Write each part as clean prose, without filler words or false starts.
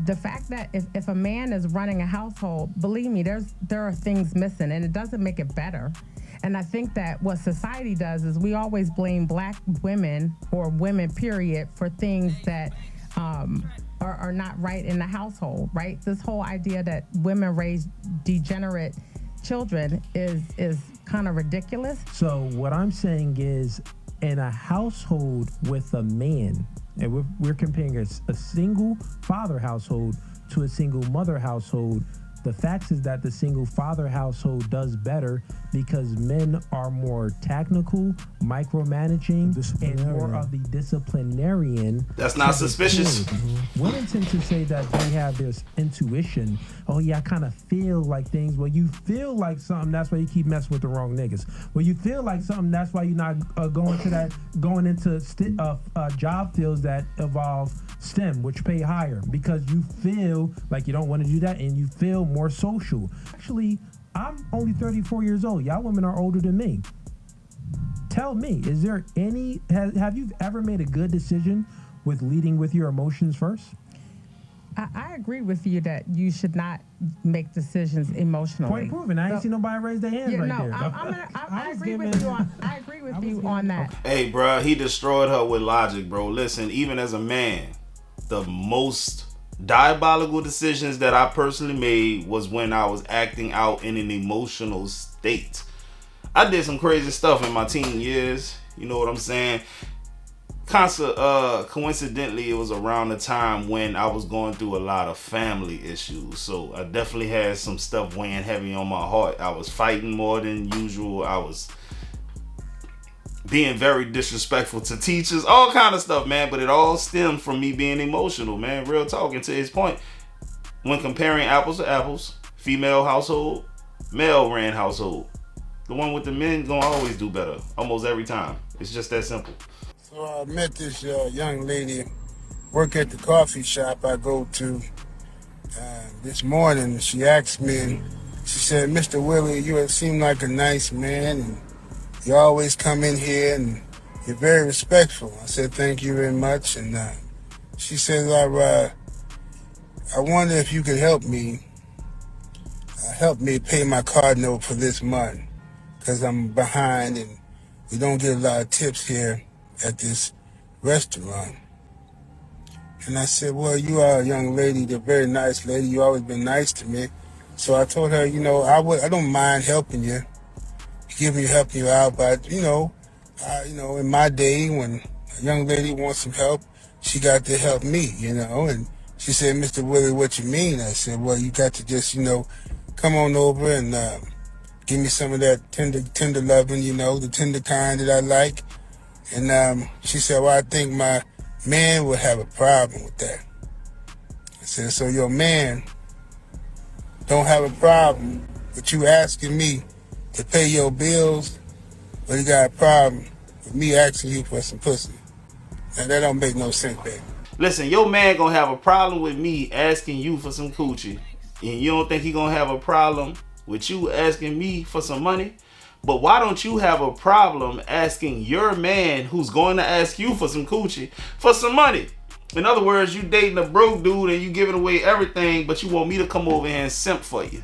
the fact that if a man is running a household, believe me, there are things missing, and it doesn't make it better. And I think that what society does is we always blame black women or women, period, for things that are not right in the household, right? This whole idea that women raise degenerate children is kind of ridiculous. So what I'm saying is, in a household with a man, and we're comparing a single father household to a single mother household, the fact is that the single father household does better because men are more technical, micromanaging, and more of the disciplinarian. That's not suspicious. Women tend to say that they have this intuition. Oh yeah, I kind of feel like things. Well, you feel like something, that's why you keep messing with the wrong niggas. Well, you feel like something, that's why you're not going into job fields that involve STEM, which pay higher, because you feel like you don't want to do that and you feel more social. Actually, I'm only 34 years old. Y'all women are older than me. Tell me, is there have you ever made a good decision with leading with your emotions first? I agree with you that you should not make decisions emotionally. Point proven. I ain't seen nobody raise their hands there. I agree with you on. I agree with you on that. Hey, bro, he destroyed her with logic, bro. Listen, even as a man, the most diabolical decisions that I personally made was when I was acting out in an emotional state. I did some crazy stuff in my teen years. You know what I'm saying? Coincidentally, it was around the time when I was going through a lot of family issues. So I definitely had some stuff weighing heavy on my heart. I was fighting more than usual. I was being very disrespectful to teachers, all kind of stuff, man. But it all stemmed from me being emotional, man. Real talking. To his point, when comparing apples to apples, female household, male ran household, the one with the men gonna always do better, almost every time. It's just that simple. So I met this young lady, work at the coffee shop I go to this morning. She asked me, she said, "Mr. Willie, you seem like a nice man, and you always come in here, and you're very respectful." I said, "Thank you very much." And she said, "I wonder if you could help me pay my card note for this month, because I'm behind and we don't get a lot of tips here at this restaurant." And I said, "Well, you are a young lady, you're a very nice lady. You always been nice to me." So I told her, I don't mind helping you, helping you out, but in my day, when a young lady wants some help, she got to help me, And she said, "Mr. Willie, what you mean?" I said, "Well, you got to just, come on over and give me some of that tender loving, the tender kind that I like." And she said, "Well, I think my man would have a problem with that." I said, "So your man don't have a problem with you asking me to pay your bills, but he got a problem with me asking you for some pussy?" Now, that don't make no sense, baby. Listen, your man gonna have a problem with me asking you for some coochie, and you don't think he gonna have a problem with you asking me for some money? But why don't you have a problem asking your man, who's going to ask you for some coochie, for some money? In other words, you dating a broke dude and you giving away everything, but you want me to come over here and simp for you.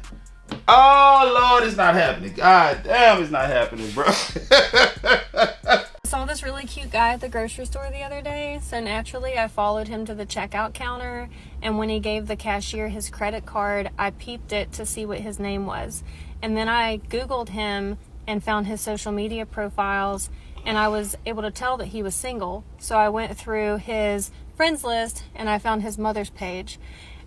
Oh, Lord, it's not happening. God damn, it's not happening, bro. I saw this really cute guy at the grocery store the other day, so naturally I followed him to the checkout counter, and when he gave the cashier his credit card, I peeped it to see what his name was. And then I Googled him and found his social media profiles, and I was able to tell that he was single. So I went through his friends list and I found his mother's page.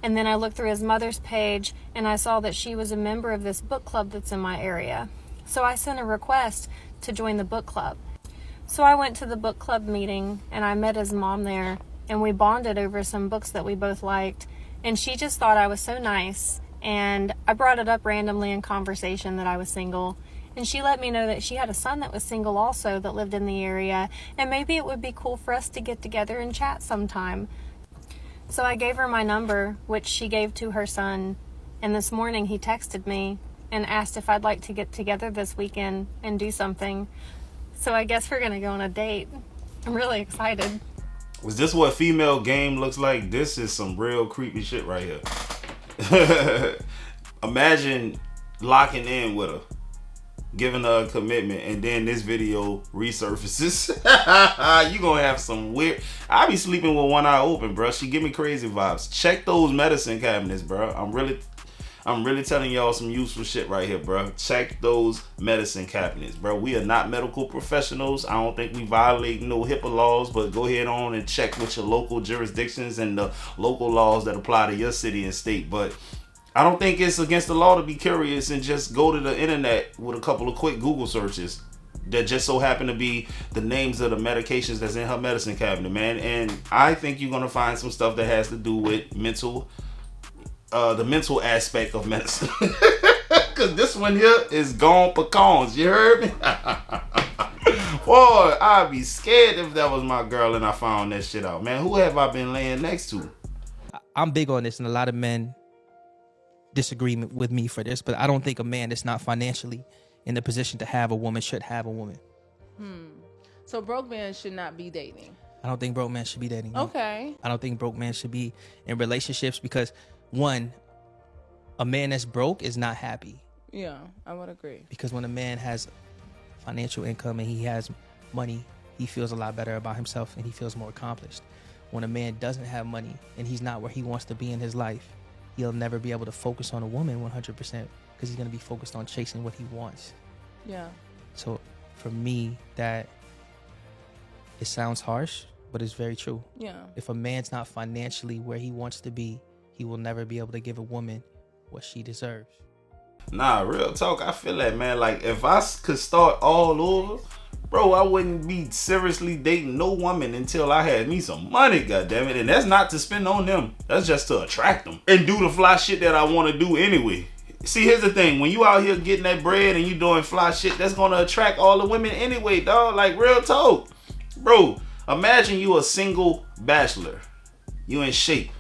And then I looked through his mother's page and I saw that she was a member of this book club that's in my area. So I sent a request to join the book club. So I went to the book club meeting and I met his mom there, and we bonded over some books that we both liked. And she just thought I was so nice, and I brought it up randomly in conversation that I was single. And she let me know that she had a son that was single also, that lived in the area, and maybe it would be cool for us to get together and chat sometime. So I gave her my number, which she gave to her son, and this morning he texted me and asked if I'd like to get together this weekend and do something. So I guess we're gonna go on a date. I'm really excited. Was this what female game looks like? This is some real creepy shit right here. Imagine locking in with her, giving her a commitment, and then this video resurfaces. You gonna have some weird. I be sleeping with one eye open, bro. She give me crazy vibes. Check those medicine cabinets, bro. I'm really telling y'all some useful shit right here, bro. Check those medicine cabinets, bro. We are not medical professionals. I don't think we violate no HIPAA laws, but go ahead on and check with your local jurisdictions and the local laws that apply to your city and state. But I don't think it's against the law to be curious and just go to the internet with a couple of quick Google searches that just so happen to be the names of the medications that's in her medicine cabinet, man. And I think you're gonna find some stuff that has to do with the mental aspect of medicine. Cause this one here is gone pecans, you heard me? Boy, I'd be scared if that was my girl and I found that shit out, man. Who have I been laying next to? I'm big on this, and a lot of men disagree with me for this, but I don't think a man that's not financially in the position to have a woman should have a woman. So broke men should not be dating. I don't think broke men should be dating. No. Okay. I don't think broke men should be in relationships because, one, a man that's broke is not happy. Yeah, I would agree. Because when a man has financial income and he has money, he feels a lot better about himself and he feels more accomplished. When a man doesn't have money and he's not where he wants to be in his life, he'll never be able to focus on a woman 100% because he's going to be focused on chasing what he wants. Yeah. So for me, that it sounds harsh, but it's very true. Yeah. If a man's not financially where he wants to be, he will never be able to give a woman what she deserves. Nah, real talk. I feel that, man. Like, if I could start all over, bro, I wouldn't be seriously dating no woman until I had me some money, goddammit. And that's not to spend on them. That's just to attract them and do the fly shit that I want to do anyway. See, here's the thing. When you out here getting that bread and you doing fly shit, that's going to attract all the women anyway, dog. Like, real talk. Bro, imagine you a single bachelor. You in shape.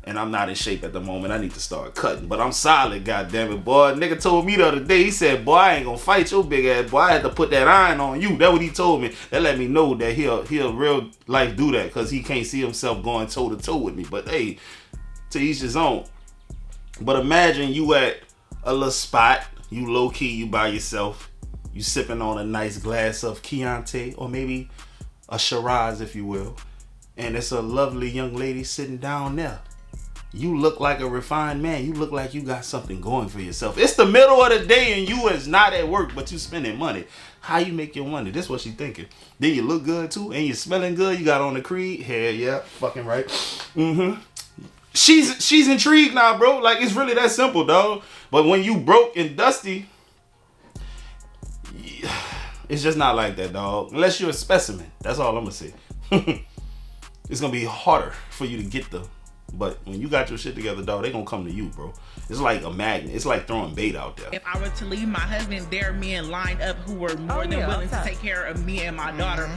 And I'm not in shape at the moment. I need to start cutting. But I'm solid, goddammit, boy. Nigga told me the other day, he said, boy, I ain't gonna fight your big ass, boy. I had to put that iron on you. That's what he told me. That let me know that he'll real life do that because he can't see himself going toe to toe with me. But hey, to each his own. But imagine you at a little spot, you low key, you by yourself, you sipping on a nice glass of Chianti or maybe a Shiraz, if you will. And it's a lovely young lady sitting down there. You look like a refined man. You look like you got something going for yourself. It's the middle of the day and you is not at work, but you spending money. How you make your money? This is what she thinking. Then you look good too, and you smelling good. You got on the Creed. Hell yeah, fucking right. She's intrigued now, bro. Like, it's really that simple, dog. But when you broke and dusty, it's just not like that, dog. Unless you're a specimen. That's all I'm gonna say. It's gonna be harder for you to get the. But when you got your shit together, dog, they gonna come to you, bro. It's like a magnet. It's like throwing bait out there. If I were to leave my husband, there are men lined up who were more than willing to take care of me and my daughter.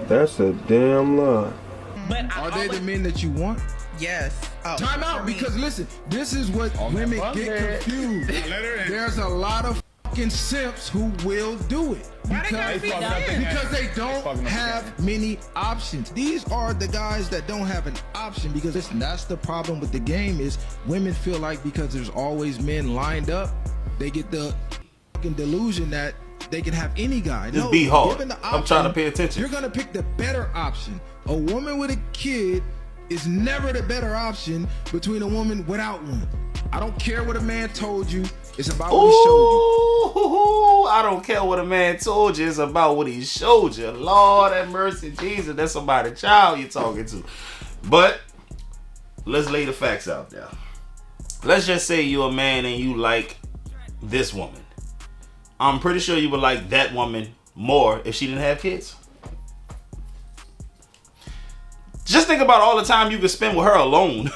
That's a damn lie. But are they the men that you want? Yes. Oh, time out, because listen, this is what women get confused. There's a lot of fucking simps who will do it because they don't have many options. These are the guys that don't have an option because listen, that's the problem with the game is women feel like because there's always men lined up, they get the fucking delusion that they can have any guy. Just be hard. I'm trying to pay attention. You're gonna pick the better option. A woman with a kid is never the better option between a woman without one. I don't care what a man told you. It's about what he showed you. I don't care what a man told you. It's about what he showed you. Lord have mercy, Jesus. That's somebody's child you're talking to. But let's lay the facts out there. Let's just say you're a man and you like this woman. I'm pretty sure you would like that woman more if she didn't have kids. Just think about all the time you could spend with her alone.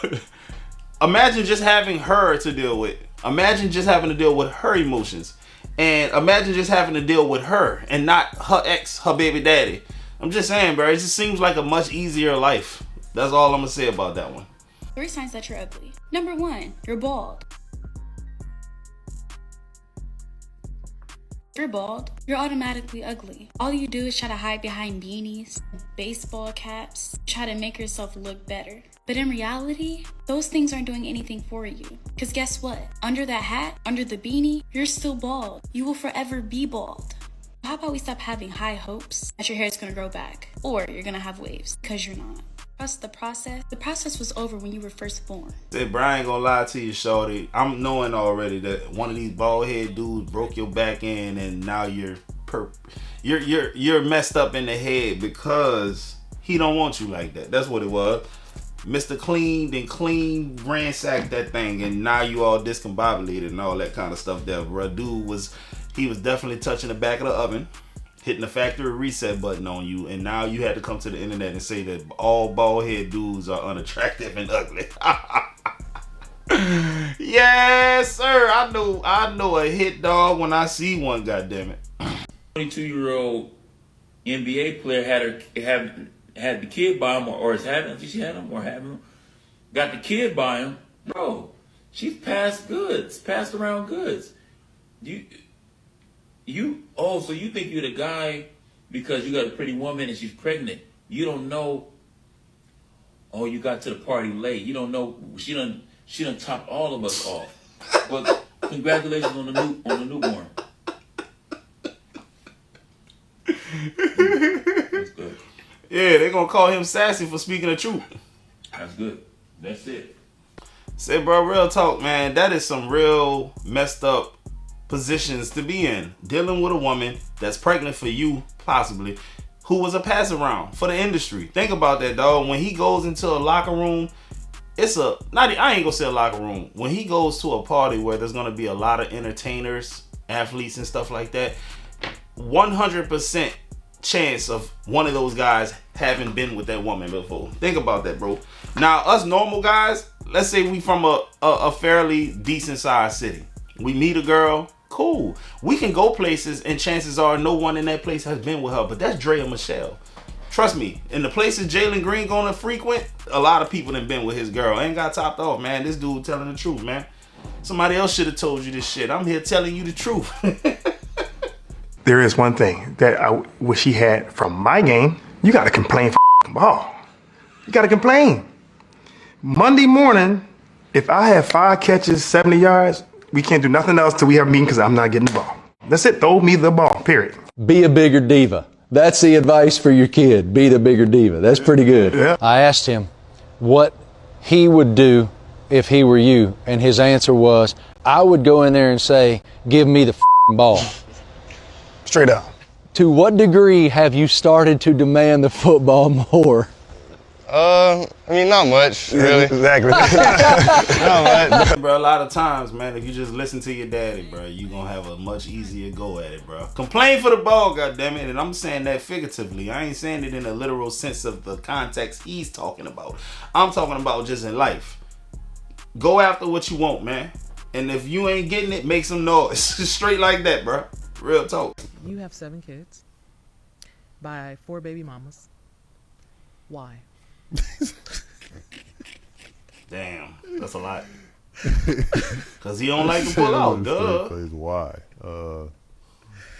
Imagine just having her to deal with. Imagine just having to deal with her emotions. And imagine just having to deal with her and not her ex, her baby daddy. I'm just saying, bro, it just seems like a much easier life. That's all I'm going to say about that one. 3 signs that you're ugly. Number 1, you're bald. If you're bald, you're automatically ugly. All you do is try to hide behind beanies, baseball caps, try to make yourself look better. But in reality, those things aren't doing anything for you. Because guess what? Under that hat, under the beanie, you're still bald. You will forever be bald. How about we stop having high hopes that your hair is going to grow back? Or you're going to have waves, because you're not. Trust the process. The process was over when you were first born. Say, bro, I ain't gonna lie to you, shorty. I'm knowing already that one of these bald head dudes broke your back end, and now you're messed up in the head because he don't want you like that. That's what it was. Mr. Clean ransacked that thing, and now you all discombobulated and all that kind of stuff there, bro. Dude was definitely touching the back of the oven, hitting the factory reset button on you, and now you had to come to the internet and say that all bald head dudes are unattractive and ugly. Yes, sir. I know a hit dog when I see one. Goddammit. 22-year-old NBA player had the kid by him, or is having. I think she had him or having him. Got the kid by him, bro. She's passed around goods. So you think you're the guy because you got a pretty woman and she's pregnant. You don't know, oh, you got to the party late. You don't know, she done topped all of us off. But congratulations on the newborn. That's good. Yeah, they're gonna call him sassy for speaking the truth. That's good. That's it. Say, bro, real talk, man. That is some real messed up positions to be in, dealing with a woman that's pregnant for you, possibly, who was a pass around for the industry. Think about that, dog. When he goes into a locker room, I ain't gonna say a locker room. When he goes to a party where there's gonna be a lot of entertainers, athletes and stuff like that, 100% chance of one of those guys having been with that woman before. Think about that, bro. Now, us normal guys, let's say we from a fairly decent sized city. We meet a girl, cool. We can go places and chances are no one in that place has been with her, but that's Dre and Michelle. Trust me, in the places Jalen Green gonna frequent, a lot of people done been with his girl. Ain't got topped off, man. This dude telling the truth, man. Somebody else should have told you this shit. I'm here telling you the truth. There is one thing that I wish he had from my game. You got to complain for ball. You got to complain. Monday morning, if I have 5 catches, 70 yards, we can't do nothing else till we have a meeting because I'm not getting the ball. That's it. Throw me the ball, period. Be a bigger diva. That's the advice for your kid. Be the bigger diva. That's pretty good. Yeah. I asked him what he would do if he were you, and his answer was, I would go in there and say, give me the ball. Straight up. To what degree have you started to demand the football more? I mean, not much, really. Exactly. Not much. Bro, a lot of times, man, if you just listen to your daddy, bro, you gonna have a much easier go at it, bro. Complain for the ball, goddammit, and I'm saying that figuratively. I ain't saying it in a literal sense of the context he's talking about. I'm talking about just in life. Go after what you want, man. And if you ain't getting it, make some noise. Straight like that, bro. Real talk. You have 7 kids by 4 baby mamas. Why? Damn, that's a lot. Cause he don't like to pull out, duh. Why?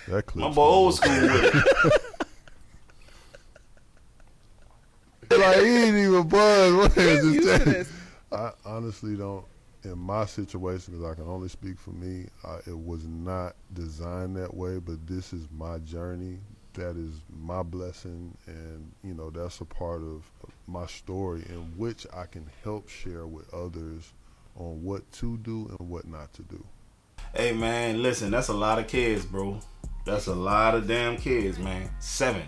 That clip. My boy old school with it. Like he ain't even buzz. I honestly don't. In my situation, because I can only speak for me, it was not designed that way. But this is my journey. That is my blessing, and that's a part of my story in which I can help share with others on what to do and what not to do. Hey man, listen, that's a lot of kids, bro. That's a lot of damn kids, man. 7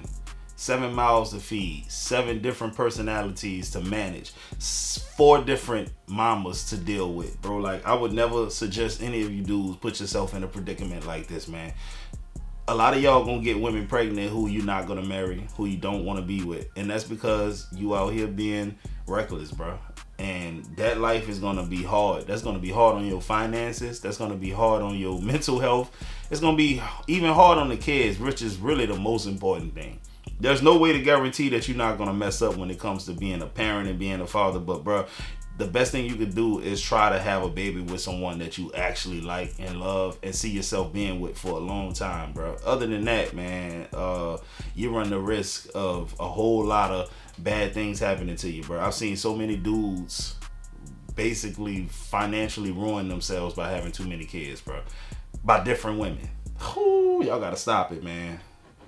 mouths to feed, 7 different personalities to manage, 4 different mamas to deal with, bro. Like, I would never suggest any of you dudes put yourself in a predicament like this, man. A lot of y'all gonna get women pregnant who you're not gonna marry, who you don't want to be with, and that's because you out here being reckless, bro. And that life is gonna be hard. That's gonna be hard on your finances. That's gonna be hard on your mental health. It's gonna be even hard on the kids, which is really the most important thing. There's no way to guarantee that you're not gonna mess up when it comes to being a parent and being a father, but bro, the best thing you could do is try to have a baby with someone that you actually like and love and see yourself being with for a long time, bro. Other than that, man, you run the risk of a whole lot of bad things happening to you, bro. I've seen so many dudes basically financially ruin themselves by having too many kids, bro, by different women. Ooh, y'all gotta stop it, man.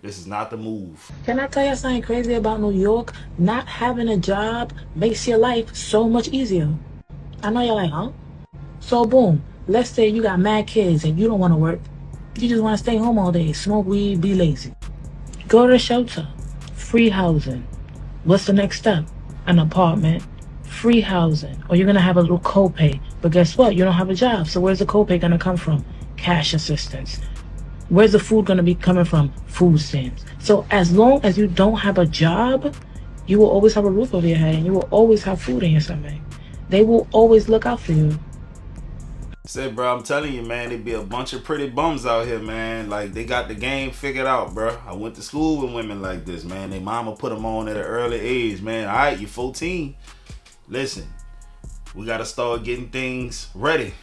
This is not the move. Can I tell you something crazy about New York? Not having a job makes your life so much easier. I know you're like, huh? So boom, let's say you got mad kids and you don't want to work. You just want to stay home all day, smoke weed, be lazy. Go to a shelter, free housing. What's the next step? An apartment, free housing. Or you're going to have a little copay. But guess what? You don't have a job. So where's the copay going to come from? Cash assistance. Where's the food going to be coming from? Food stamps. So as long as you don't have a job, you will always have a roof over your head and you will always have food in your stomach. They will always look out for you. Say, bro, I'm telling you, man, there be a bunch of pretty bums out here, man. Like, they got the game figured out, bro. I went to school with women like this, man. Their mama put them on at an early age, man. All right, you're 14. Listen, we got to start getting things ready.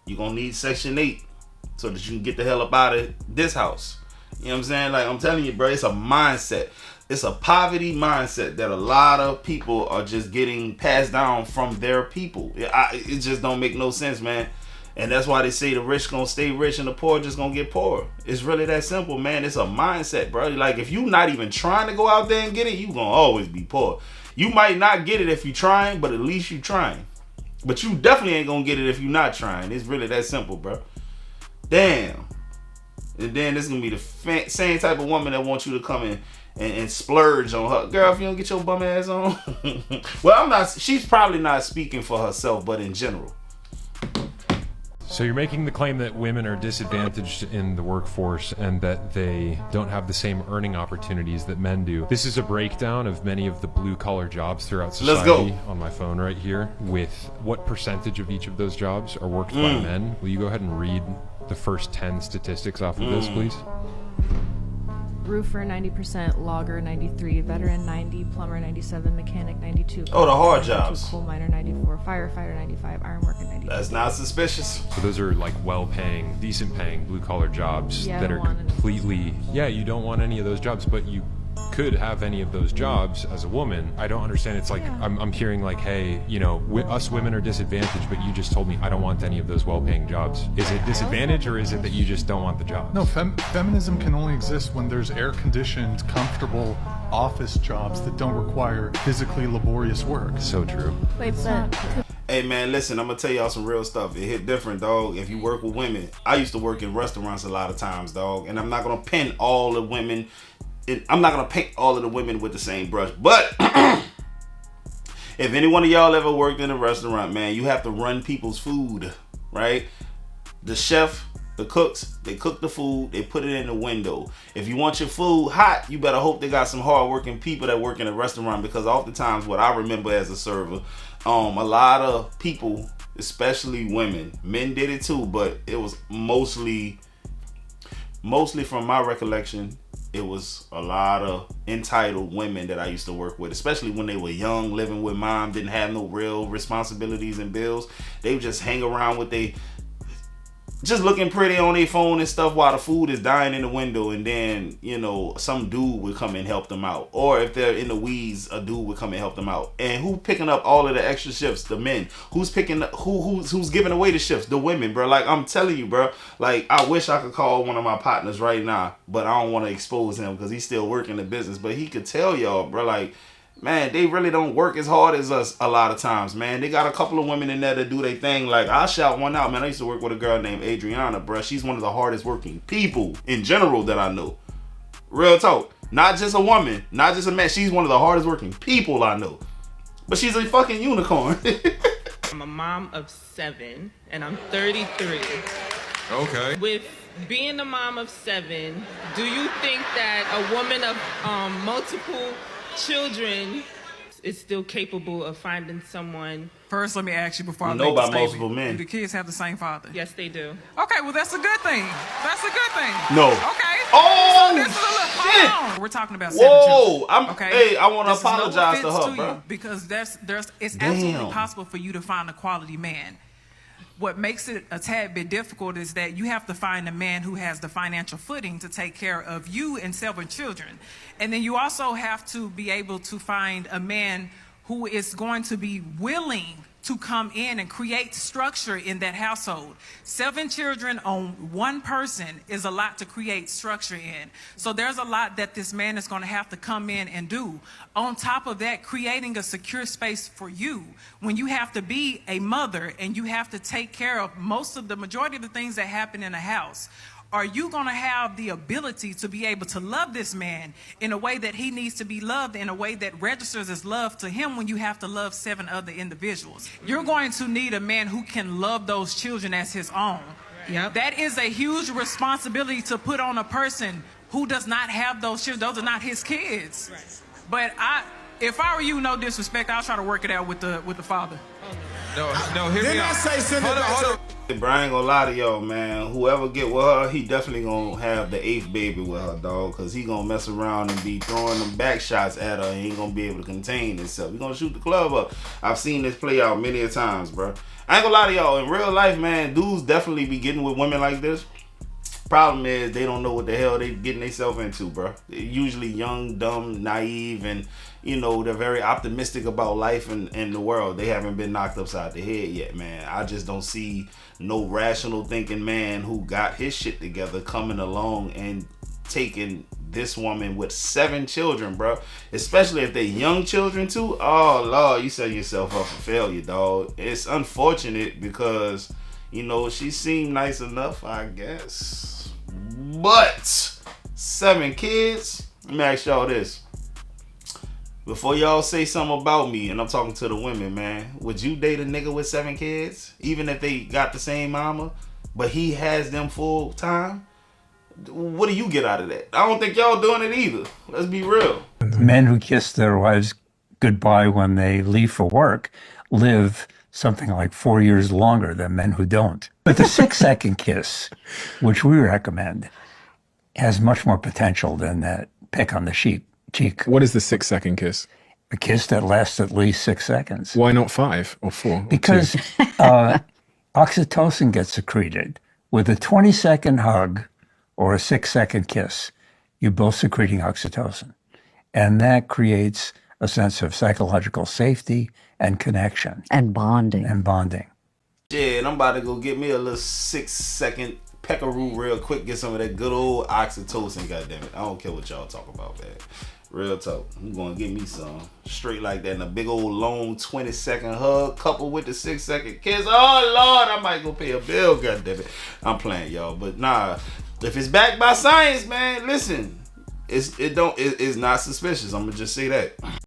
You're going to need Section 8 so that you can get the hell up out of this house. You know what I'm saying? Like, I'm telling you, bro, it's a mindset. It's a poverty mindset that a lot of people are just getting passed down from their people. It just don't make no sense, man. And that's why they say the rich gonna stay rich and the poor just gonna get poor. It's really that simple, man. It's a mindset, bro. Like, if you not even trying to go out there and get it, you gonna always be poor. You might not get it if you trying, but at least you trying. But you definitely ain't gonna get it if you not trying. It's really that simple, bro. Damn. And then this is gonna be the same type of woman that wants you to come in and splurge on her. Girl, if you don't get your bum ass on. Well, she's probably not speaking for herself, but in general. So you're making the claim that women are disadvantaged in the workforce and that they don't have the same earning opportunities that men do. This is a breakdown of many of the blue-collar jobs throughout society. Let's go. On my phone right here with what percentage of each of those jobs are worked by men. Will you go ahead and read the first 10 statistics off of this, please? Roofer 90%, logger 93%, veteran 90%, plumber 97%, mechanic 92%. Oh, the hard jobs. Coal miner 94%, firefighter 95%, iron worker 92%. That's not suspicious. So those are like well-paying, decent-paying blue-collar jobs that are completely. Yeah, you don't want any of those jobs, but you could have any of those jobs as a woman. I don't understand. It's like I'm hearing like, hey, you know, us women are disadvantaged, but you just told me I don't want any of those well-paying jobs. Is it disadvantage or is it that you just don't want the jobs? No, feminism can only exist when there's air-conditioned, comfortable office jobs that don't require physically laborious work. So true. Wait, but hey, man, listen, I'm gonna tell y'all some real stuff. It hit different, dog. If you work with women, I used to work in restaurants a lot of times, dog, and I'm not gonna pin all the women. I'm not gonna paint all of the women with the same brush, but if any one of y'all ever worked in a restaurant, man, you have to run people's food, right? The chef, the cooks, they cook the food, they put it in the window. If you want your food hot, you better hope they got some hardworking people that work in a restaurant, because oftentimes what I remember as a server, a lot of people, especially women, men did it too, but it was mostly from my recollection, it was a lot of entitled women that I used to work with, especially when they were young, living with mom, didn't have no real responsibilities and bills. They would just hang around with just looking pretty on their phone and stuff while the food is dying in the window, and then, you know, some dude would come and help them out. Or if they're in the weeds, a dude would come and help them out. And who picking up all of the extra shifts? The men. Who's picking up, who's giving away the shifts? The women, bro. Like, I'm telling you, bro. Like, I wish I could call one of my partners right now, but I don't want to expose him because he's still working the business. But he could tell y'all, bro, like, man, they really don't work as hard as us a lot of times, man. They got a couple of women in there that do their thing. Like, I'll shout one out, man. I used to work with a girl named Adriana, bro. She's one of the hardest working people in general that I know. Real talk. Not just a woman, not just a man. She's one of the hardest working people I know. But she's a fucking unicorn. I'm a mom of 7, and I'm 33. Okay. With being a mom of 7, do you think that a woman of multiple children is still capable of finding someone? First, let me ask you before I know make about the statement. multiple men. Do the kids have the same father? Yes, they do. Okay, well, that's a good thing. That's a good thing. No. Okay. Oh, so this is hold on. We're talking about 7 whoa! children. Okay. Hey, I want to This is no apologize to offense her, bro. you, because it's Damn. absolutely possible for you to find a quality man. What makes it a tad bit difficult is that you have to find a man who has the financial footing to take care of you and 7 children. And then you also have to be able to find a man who is going to be willing to come in and create structure in that household. 7 children on one person is a lot to create structure in. So there's a lot that this man is going to have to come in and do. On top of that, creating a secure space for you when you have to be a mother and you have to take care of the majority of the things that happen in a house. Are you going to have the ability to be able to love this man in a way that he needs to be loved, in a way that registers as love to him when you have to love 7 other individuals? You're going to need a man who can love those children as his own. Yep. That is a huge responsibility to put on a person who does not have those children. Those are not his kids. Right. But if I were you, no disrespect, I'll try to work it out with the father. No, hear me out. Hold on. Bro, I ain't gonna lie to y'all, man. Whoever get with her, he definitely gonna have the 8th baby with her, dog. Cause he gonna mess around and be throwing them back shots at her. And he ain't gonna be able to contain himself. He gonna shoot the club up. I've seen this play out many a times, bro. I ain't gonna lie to y'all. In real life, man, dudes definitely be getting with women like this. Problem is, they don't know what the hell they getting themselves into, bro. They're usually young, dumb, naive, and they're very optimistic about life and the world. They haven't been knocked upside the head yet, man. I just don't see no rational thinking man who got his shit together coming along and taking this woman with 7 children, bro. Especially if they young children too. Oh Lord, you set yourself up for failure, dog. It's unfortunate because she seemed nice enough, I guess. But 7 kids. Let me ask y'all this. Before y'all say something about me, and I'm talking to the women, man, would you date a nigga with 7 kids? Even if they got the same mama, but he has them full time? What do you get out of that? I don't think y'all doing it either. Let's be real. Men who kiss their wives goodbye when they leave for work live something like 4 years longer than men who don't. But the 6-second kiss, which we recommend, has much more potential than that peck on the cheek. What is the 6-second kiss? A kiss that lasts at least 6 seconds. Why not 5 or 4? Because oxytocin gets secreted. With a 20-second hug or a 6-second kiss, you're both secreting oxytocin. And that creates a sense of psychological safety and connection. And bonding. Yeah, and I'm about to go get me a little 6-second peckaroo real quick, get some of that good old oxytocin, goddammit. I don't care what y'all talk about, man. Real talk. I'm gonna get me some straight like that, and a big old long 20-second hug coupled with the 6-second kiss. Oh Lord, I might go pay a bill, goddammit. I'm playing, y'all, but nah. If it's backed by science, man, listen, it's not suspicious. I'm gonna just say that.